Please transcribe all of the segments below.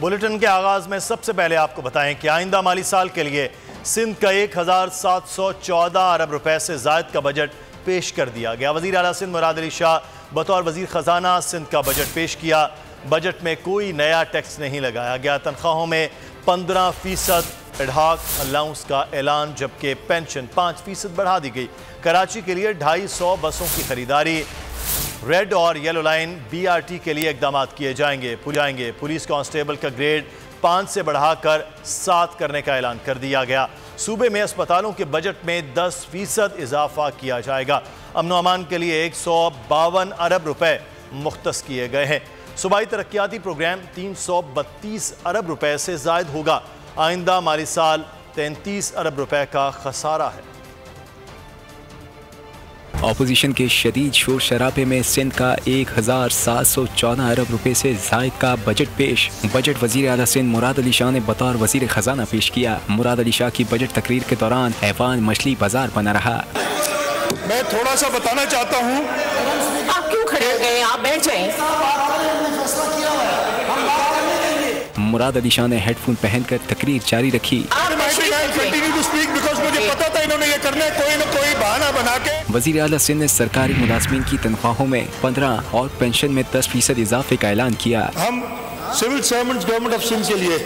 Bulletin के आगाज में सबसे पहले आपको बताएं कि आइंदा माली साल के लिए सिंध का 1714 अरब रुपए से जायद का बजट पेश कर दिया गया। वजीर आला सिंध मुराद अली शाह बतौर वजीर खजाना सिंध का बजट पेश किया। बजट में कोई नया टैक्स नहीं लगाया गया। तनख्वाहों में 15% एडहाक अलाउंस का ऐलान, जबकि पेंशन 5% बढ़ा दी गई। कराची के लिए 250 बसों की खरीदारी। रेड और येलो लाइन BRT के लिए इकदाम किए जाएंगे। पुलिस कांस्टेबल का ग्रेड 5 से बढ़ाकर 7 करने का ऐलान कर दिया गया। सूबे में अस्पतालों के बजट में 10% इजाफा किया जाएगा। अमन अमान के लिए 152 अरब रुपए मुख्तस किए गए हैं। सूबाई तरक्याती प्रोग्राम 332 अरब रुपए से जायद होगा। आइंदा माली साल 33 अरब रुपए का खसारा है। ऑपोजिशन के शदीद शोर शराबे में सिंध का 1714 अरब रुपए से जायद का बजट पेश। बजट वजीर आला सिंध मुराद अली शाह ने बतौर वजीर खजाना पेश किया। मुराद अली शाह की बजट तकरीर के दौरान हैवान मछली बाजार बना रहा। मैं थोड़ा सा बताना चाहता हूँ। आप क्यों खड़े हो गए? आप बैठ जाएं। मुराद अली शाह ने हेडफोन पहनकर तकरीर जारी रखी। मुझे पता था इन्होंने ये करना है, कोई न कोई बहाना बना के। वजीर आला सिंध ने सरकारी मुलाजमीन की तनख्वाहों में 15 और पेंशन में 10% इजाफे का ऐलान किया। हम civil servants government of Sindh के लिए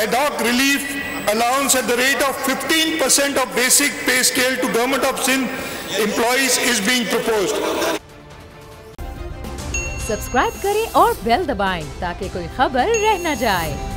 ad hoc relief allowance at the rate of 15% of basic pay scale to government of Sindh employees is being proposed. Subscribe करें और बेल दबाएं ताकि कोई खबर रह न जाए।